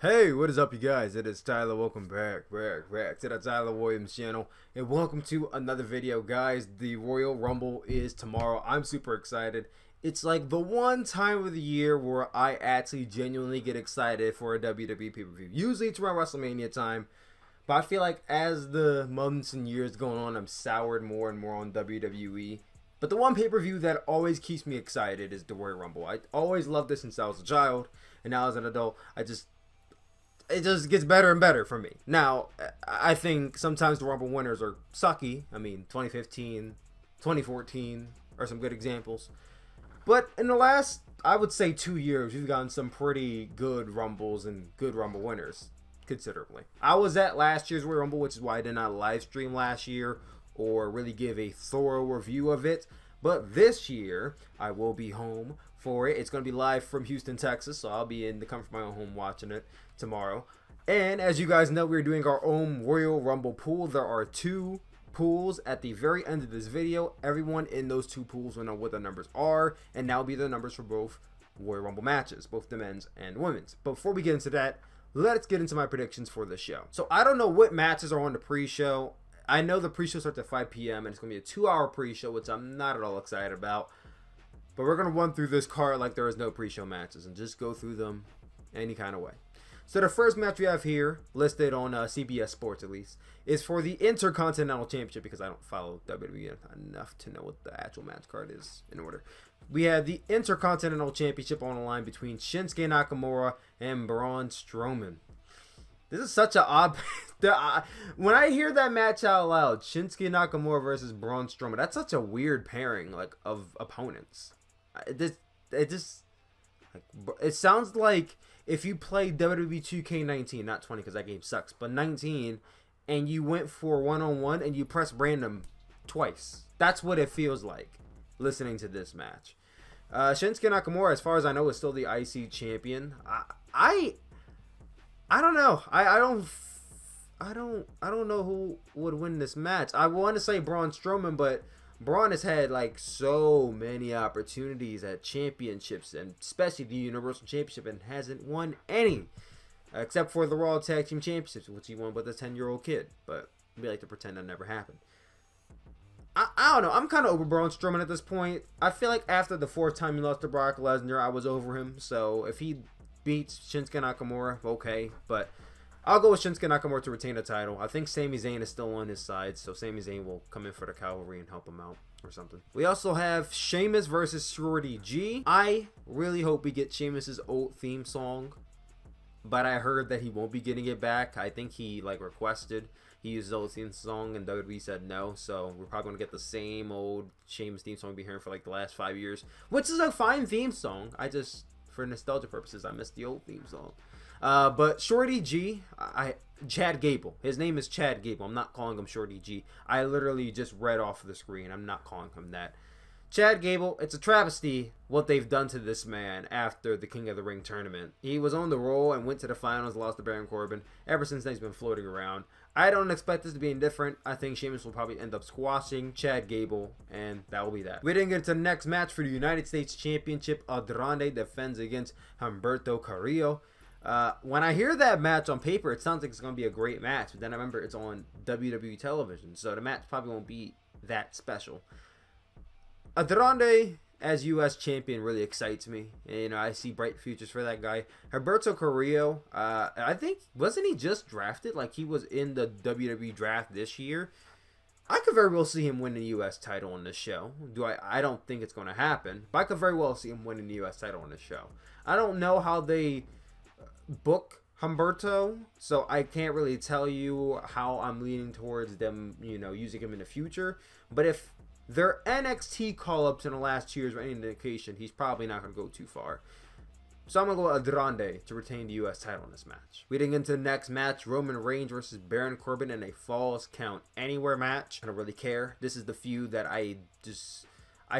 Hey, what is up, you guys? It is Tyler. Welcome back to the Tyler Williams channel, and welcome to another video, guys. The Royal Rumble is tomorrow. I'm super excited. It's like the one time of the year where I actually genuinely get excited for a WWE pay-per-view. Usually it's around WrestleMania time, but I feel like as the months and years going on, I'm soured more and more on WWE. But the one pay-per-view that always keeps me excited is the Royal Rumble. I always loved this since I was a child, and now as an adult, it just gets better and better for me. Now, I think sometimes the Rumble winners are sucky. I mean, 2015, 2014 are some good examples. But in the last, I would say 2 years, we've gotten some pretty good Rumbles and good Rumble winners, considerably. I was at last year's Royal Rumble, which is why I did not live stream last year or really give a thorough review of it. But this year, I will be home for it. It's going to be live from Houston, Texas, so I'll be in the comfort of my own home watching it tomorrow. And as you guys know, we're doing our own Royal Rumble pool. There are two pools at the very end of this video. Everyone in those two pools will know what the numbers are, and that will be the numbers for both Royal Rumble matches, both the men's and women's. But before we get into that, let's get into my predictions for the show. So I don't know what matches are on the pre-show. I know the pre-show starts at 5 p.m. and it's going to be a 2-hour pre-show, which I'm not at all excited about. But we're going to run through this card like there is no pre-show matches and just go through them any kind of way. So the first match we have here, listed on CBS Sports at least, is for the Intercontinental Championship, because I don't follow WWE enough to know what the actual match card is in order. We have the Intercontinental Championship on the line between Shinsuke Nakamura and Braun Strowman. This is such an odd... when I hear that match out loud, Shinsuke Nakamura versus Braun Strowman, that's such a weird pairing of opponents. It sounds like if you played WWE 2K19, not 20 because that game sucks, but 19, and you went for one-on-one and you press random twice. That's what it feels like listening to this match. Shinsuke Nakamura, as far as I know, is still the IC champion. I don't know. I don't know who would win this match. I want to say Braun Strowman, but Braun has had like so many opportunities at championships, and especially the Universal Championship, and hasn't won any, except for the Raw Tag Team Championships, which he won with a 10-year-old kid. But we like to pretend that never happened. I don't know. I'm kind of over Braun Strowman at this point. I feel like after the 4th time he lost to Brock Lesnar, I was over him. So if he beats Shinsuke Nakamura, okay. But I'll go with Shinsuke Nakamura to retain the title. I think Sami Zayn is still on his side, so Sami Zayn will come in for the cavalry and help him out or something. We also have Sheamus versus Shorty G. I really hope we get Sheamus's old theme song, but I heard that he won't be getting it back. I think he requested he used his old theme song, and WWE said no, so we're probably going to get the same old Sheamus theme song we've been hearing for like the last 5 years, which is a fine theme song. I just, for nostalgia purposes, I missed the old theme song. But Shorty G, Chad Gable. His name is Chad Gable. I'm not calling him Shorty G. I literally just read off the screen. I'm not calling him that. Chad Gable, it's a travesty what they've done to this man after the King of the Ring tournament. He was on the roll and went to the finals, lost to Baron Corbin. Ever since then, he's been floating around. I don't expect this to be indifferent. I think Sheamus will probably end up squashing Chad Gable, and that will be that. We didn't get to the next match for the United States Championship. Andrade defends against Humberto Carrillo. When I hear that match on paper, it sounds like it's going to be a great match. But then I remember it's on WWE television, so the match probably won't be that special. Andrade as U.S. champion really excites me. And, I see bright futures for that guy. Humberto Carrillo, I think, wasn't he just drafted? Like, he was in the WWE draft this year. I could very well see him win the U.S. title on this show. I don't think it's going to happen, but I could very well see him winning the U.S. title on this show. I don't know how they book Humberto, so I can't really tell you how I'm leaning towards them, using him in the future. But if their NXT call-ups in the last 2 years are any indication, he's probably not going to go too far. So I'm going to go with Andrade to retain the U.S. title in this match. We didn't get into the next match, Roman Reigns versus Baron Corbin in a Falls Count Anywhere match. I don't really care. This is the feud that I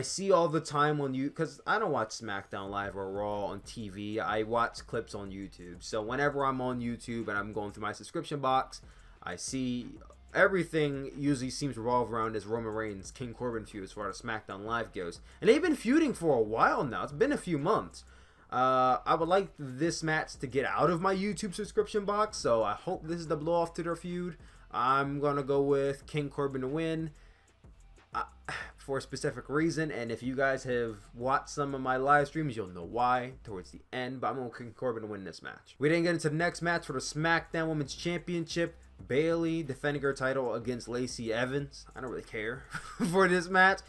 see all the time on YouTube, because I don't watch SmackDown Live or Raw on TV. I watch clips on YouTube. So whenever I'm on YouTube and I'm going through my subscription box, I see everything usually seems to revolve around this Roman Reigns King Corbin feud as far as SmackDown Live goes. And they've been feuding for a while now. It's been a few months. I would like this match to get out of my YouTube subscription box, so I hope this is the blow off to their feud. I'm gonna go with King Corbin to win for a specific reason, and if you guys have watched some of my live streams, you'll know why towards the end, but I'm going to King Corbin to win this match. We didn't get into the next match for the SmackDown Women's Championship. Bayley defending her title against Lacey Evans. I don't really care for this match.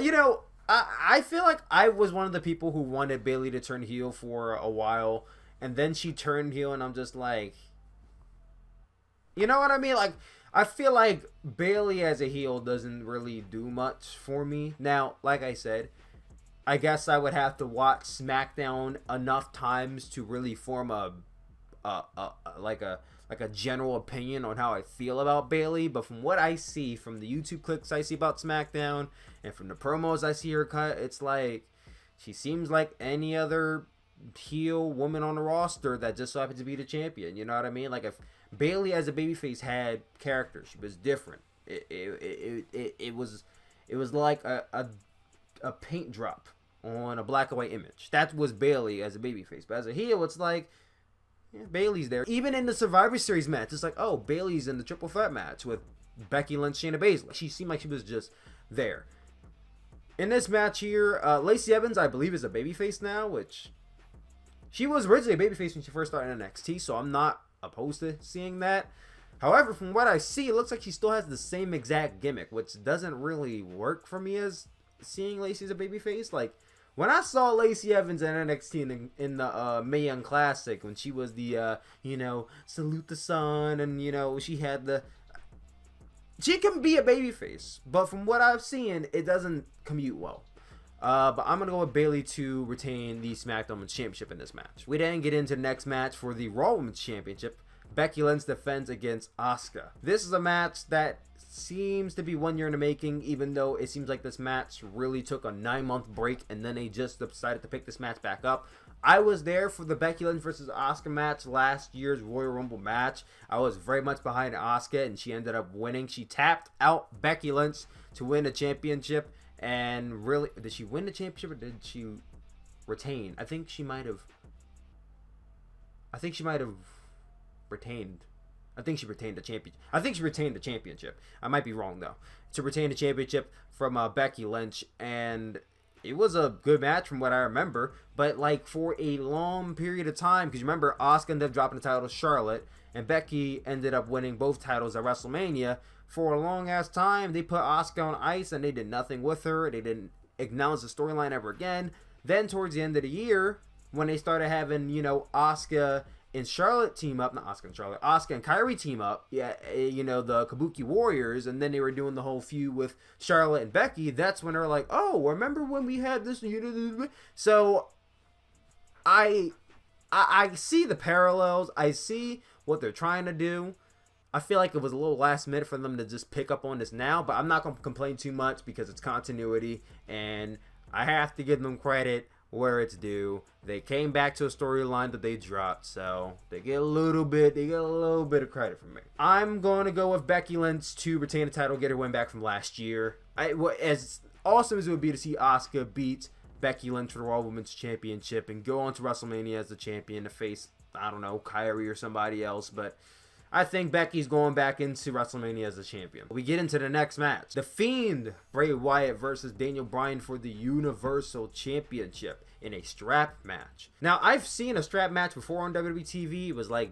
You know, I feel like I was one of the people who wanted Bayley to turn heel for a while, and then she turned heel, and I'm just like, you know what I mean? Like, I feel like Bayley as a heel doesn't really do much for me. Now, like I said, I guess I would have to watch SmackDown enough times to really form a general opinion on how I feel about Bayley. But from what I see, from the YouTube clips I see about SmackDown and from the promos I see her cut, it's like she seems like any other heel woman on the roster that just so happens to be the champion. You know what I mean? Like, if Bayley as a babyface had character, she was different. It was like a paint drop on a black and white image. That was Bayley as a babyface. But as a heel, it's like, yeah, Bayley's there. Even in the Survivor Series match, it's like, oh, Bayley's in the triple threat match with Becky Lynch, Shayna Baszler. She seemed like she was just there. In this match here, Lacey Evans, I believe, is a babyface now, which she was originally a babyface when she first started in NXT, so I'm not opposed to seeing that. However, from what I see, it looks like she still has the same exact gimmick, which doesn't really work for me as seeing Lacey as a babyface. Like, when I saw Lacey Evans in NXT in the Mae Young Classic, when she was the, salute the sun, and, she had the... She can be a babyface, but from what I've seen, it doesn't commute well. But I'm going to go with Bayley to retain the SmackDown Women's Championship in this match. We then get into the next match for the Raw Women's Championship. Becky Lynch defends against Asuka. This is a match that seems to be 1 year in the making, even though it seems like this match really took a 9-month break, and then they just decided to pick this match back up. I was there for the Becky Lynch versus Asuka match, last year's Royal Rumble match. I was very much behind Asuka, and she ended up winning. She tapped out Becky Lynch to win the championship. And really, did she win the championship or did she retain? I think she might have retained. I think she retained the championship. I think she retained the championship. I might be wrong though. To retain the championship from Becky Lynch, and it was a good match from what I remember. But like for a long period of time, because you remember Asuka ended up dropping the title to Charlotte, and Becky ended up winning both titles at WrestleMania. For a long ass time, they put Asuka on ice and they did nothing with her. They didn't acknowledge the storyline ever again. Then towards the end of the year, when they started having, Asuka and Charlotte team up, not Asuka and Charlotte, Asuka and Kairi team up, the Kabuki Warriors, and then they were doing the whole feud with Charlotte and Becky, that's when they're like, oh, remember when we had this, So, I see the parallels. I see what they're trying to do. I feel like it was a little last minute for them to just pick up on this now, but I'm not going to complain too much because it's continuity, and I have to give them credit where it's due. They came back to a storyline that they dropped, so they get a little bit of credit from me. I'm going to go with Becky Lynch to retain the title, get her win back from last year. As awesome as it would be to see Asuka beat Becky Lynch for the Raw Women's Championship and go on to WrestleMania as the champion to face, I don't know, Kairi or somebody else, but I think Becky's going back into WrestleMania as a champion. We get into the next match. The Fiend, Bray Wyatt versus Daniel Bryan for the Universal Championship in a strap match. Now, I've seen a strap match before on WWE TV. It was like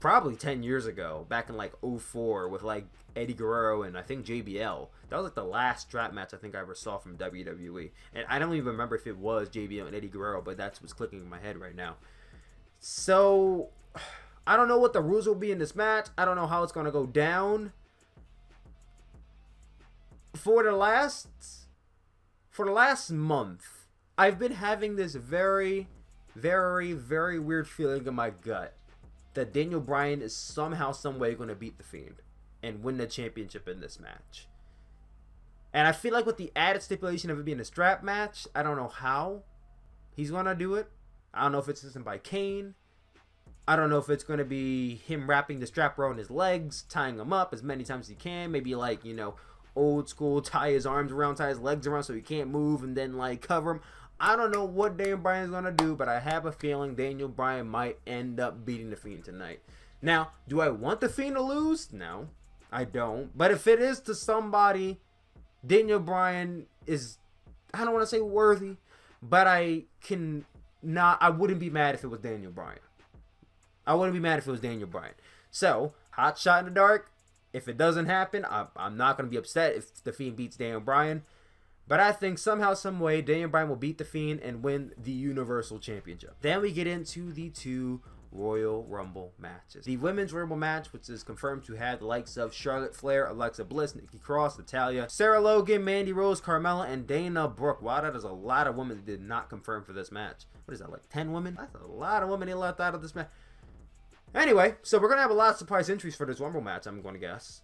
probably 10 years ago, back in like 2004 with like Eddie Guerrero and I think JBL. That was like the last strap match I think I ever saw from WWE. And I don't even remember if it was JBL and Eddie Guerrero, but that's what's clicking in my head right now. So I don't know what the rules will be in this match. I don't know how it's going to go down. For the last month, I've been having this very, very, very weird feeling in my gut that Daniel Bryan is somehow, some way going to beat The Fiend and win the championship in this match. And I feel like with the added stipulation of it being a strap match, I don't know how he's going to do it. I don't know if it's assisted by Kane. I don't know if it's going to be him wrapping the strap around his legs, tying him up as many times as he can. Maybe like, old school, tie his arms around, tie his legs around so he can't move and then like cover him. I don't know what Daniel Bryan's going to do, but I have a feeling Daniel Bryan might end up beating The Fiend tonight. Now, do I want The Fiend to lose? No, I don't. But if it is to somebody, Daniel Bryan is, I don't want to say worthy, but I wouldn't be mad if it was Daniel Bryan. I wouldn't be mad if it was Daniel Bryan. So, hot shot in the dark. If it doesn't happen, I'm not going to be upset if The Fiend beats Daniel Bryan. But I think somehow, some way, Daniel Bryan will beat The Fiend and win the Universal Championship. Then we get into the 2 Royal Rumble matches. The Women's Royal Rumble match, which is confirmed to have the likes of Charlotte Flair, Alexa Bliss, Nikki Cross, Natalya, Sarah Logan, Mandy Rose, Carmella, and Dana Brooke. Wow, that is a lot of women that did not confirm for this match. What is that, like 10 women? That's a lot of women they left out of this match. Anyway, so we're going to have a lot of surprise entries for this Rumble match, I'm going to guess.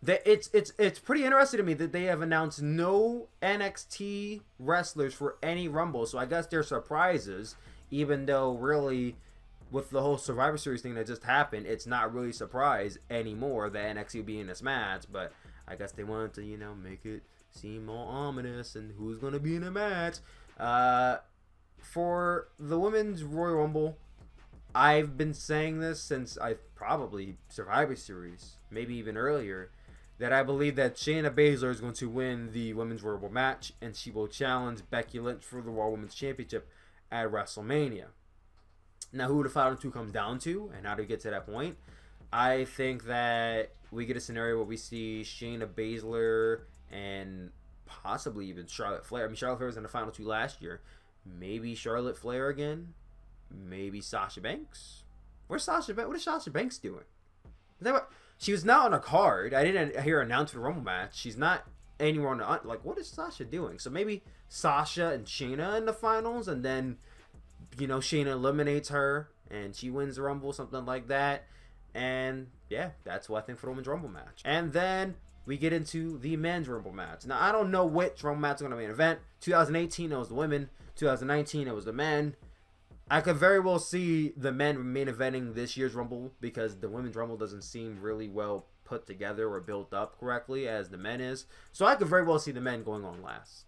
It's pretty interesting to me that they have announced no NXT wrestlers for any Rumble. So I guess they're surprises, even though really with the whole Survivor Series thing that just happened, it's not really a surprise anymore that NXT will be in this match. But I guess they wanted to, you know, make it seem more ominous and who's going to be in the match. For the Women's Royal Rumble, I've been saying this since probably Survivor Series, maybe even earlier, that I believe that Shayna Baszler is going to win the Women's Royal Rumble match, and she will challenge Becky Lynch for the Raw Women's Championship at WrestleMania. Now, who the final 2 comes down to, and how do we get to that point? I think that we get a scenario where we see Shayna Baszler and possibly even Charlotte Flair. I mean, Charlotte Flair was in the final 2 last year. Maybe Charlotte Flair again. Maybe Sasha Banks. Where's Sasha Banks? What is Sasha Banks doing? Is that what? She was not on a card. I didn't hear her announce the Rumble match. She's not anywhere on the... Like, what is Sasha doing? So maybe Sasha and Shayna in the finals, and then, you know, Shayna eliminates her, and she wins the Rumble, something like that. And, yeah, that's what I think for the Women's Rumble match. And then we get into the Men's Rumble match. Now, I don't know which Rumble match is going to be an event. 2018, it was the women. 2019, it was the men. I could very well see the men main eventing this year's Rumble because the Women's Rumble doesn't seem really well put together or built up correctly as the men is. So I could very well see the men going on last.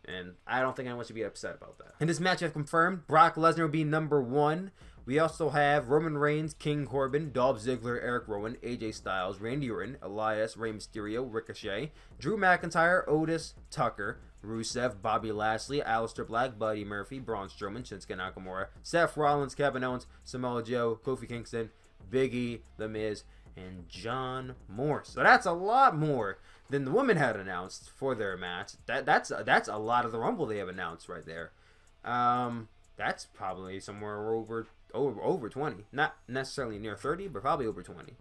And I don't think anyone should be upset about that. In this match, I've confirmed Brock Lesnar will be number 1. We also have Roman Reigns, King Corbin, Dolph Ziggler, Eric Rowan, AJ Styles, Randy Orton, Elias, Rey Mysterio, Ricochet, Drew McIntyre, Otis, Tucker, Rusev, Bobby Lashley, Aleister Black, Buddy Murphy, Braun Strowman, Shinsuke Nakamura, Seth Rollins, Kevin Owens, Samoa Joe, Kofi Kingston, Big E, The Miz, and John Morris. So that's a lot more than the women had announced for their match. That's a lot of the Rumble they have announced right there. That's probably somewhere over 20. Not necessarily near 30, but probably over 20.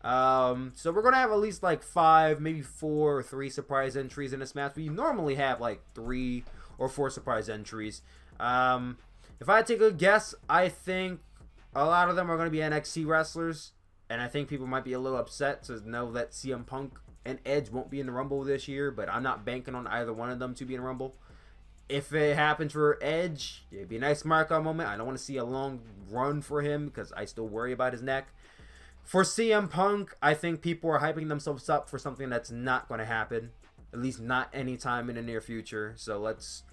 So we're going to have at least like 5, maybe 4 or 3 surprise entries in this match. We normally have like 3 or 4 surprise entries. If I take a guess, I think a lot of them are going to be NXT wrestlers. And I think people might be a little upset to know that CM Punk and Edge won't be in the Rumble this year. But I'm not banking on either one of them to be in the Rumble. If it happens for Edge, it'd be a nice mark-on moment. I don't want to see a long run for him because I still worry about his neck. For CM Punk, I think people are hyping themselves up for something that's not going to happen, at least not anytime in the near future. So let's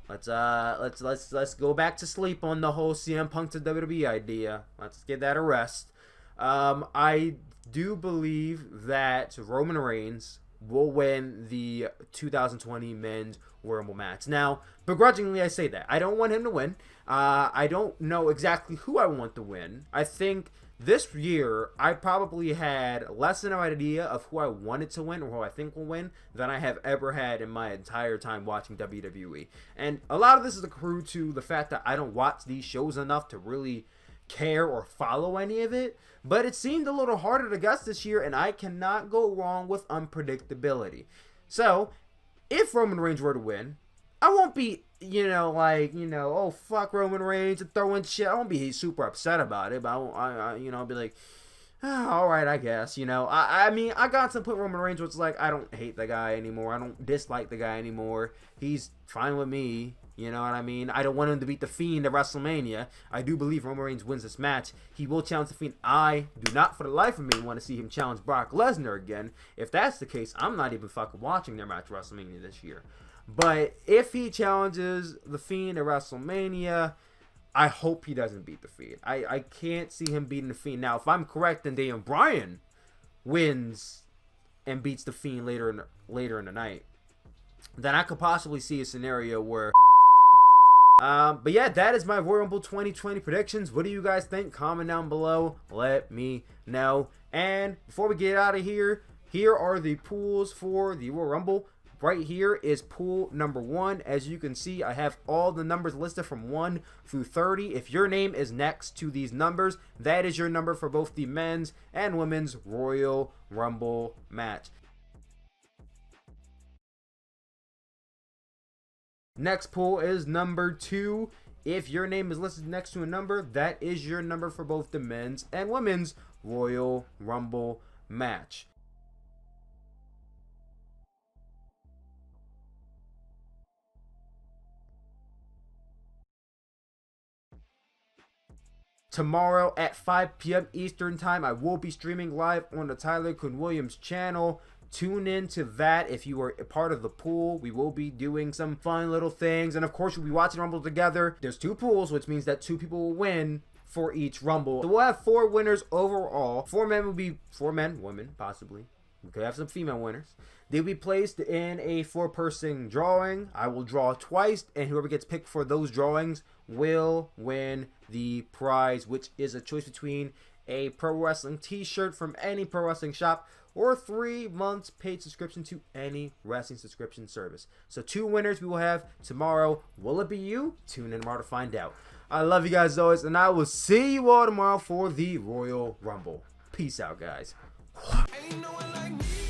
go back to sleep on the whole CM Punk to WWE idea. Let's give that a rest. I do believe that Roman Reigns will win the 2020 Men's Royal Rumble match. Now, begrudgingly, I say that. I don't want him to win. I don't know exactly who I want to win. I think this year, I probably had less than an idea of who I wanted to win or who I think will win than I have ever had in my entire time watching WWE. And a lot of this is accrued to the fact that I don't watch these shows enough to really care or follow any of it. But it seemed a little harder to guess this year, and I cannot go wrong with unpredictability. So, if Roman Reigns were to win, I won't be, oh, fuck Roman Reigns and throwing shit. I won't be super upset about it, but I'll be like, all right, I guess, I mean, I got to the point Roman Reigns where it's like, I don't hate the guy anymore. I don't dislike the guy anymore. He's fine with me. You know what I mean? I don't want him to beat The Fiend at WrestleMania. I do believe Roman Reigns wins this match. He will challenge The Fiend. I do not, for the life of me, want to see him challenge Brock Lesnar again. If that's the case, I'm not even fucking watching their match at WrestleMania this year. But if he challenges The Fiend at WrestleMania, I hope he doesn't beat The Fiend. I can't see him beating The Fiend. Now, if I'm correct, then Daniel Bryan wins and beats The Fiend later in the night, then I could possibly see a scenario where... but yeah, that is my Royal Rumble 2020 predictions. What do you guys think? Comment down below. Let me know. And before we get out of here, here are the pools for the Royal Rumble. Right here is pool number 1. As you can see, I have all the numbers listed from 1 through 30. If your name is next to these numbers, that is your number for both the men's and women's Royal Rumble match. Next pool is number 2. If your name is listed next to a number, that is your number for both the men's and women's Royal Rumble match. Tomorrow at 5 p.m. Eastern Time, I will be streaming live on the Tyler Quinn Williams channel. Tune in to that if you are a part of the pool. We will be doing some fun little things. And of course, we'll be watching Rumble together. There's 2 pools, which means that 2 people will win for each Rumble. So we'll have 4 winners overall. 4 men will be 4 men, women, possibly. We could have some female winners. They'll be placed in a 4-person drawing. I will draw twice, and whoever gets picked for those drawings will win the prize, which is a choice between a pro wrestling t-shirt from any pro wrestling shop or 3 months paid subscription to any wrestling subscription service. So 2 winners we will have tomorrow. Will it be you? Tune in tomorrow to find out. I love you guys as always, and I will see you all tomorrow for the Royal Rumble. Peace out, guys. Ain't no one like me.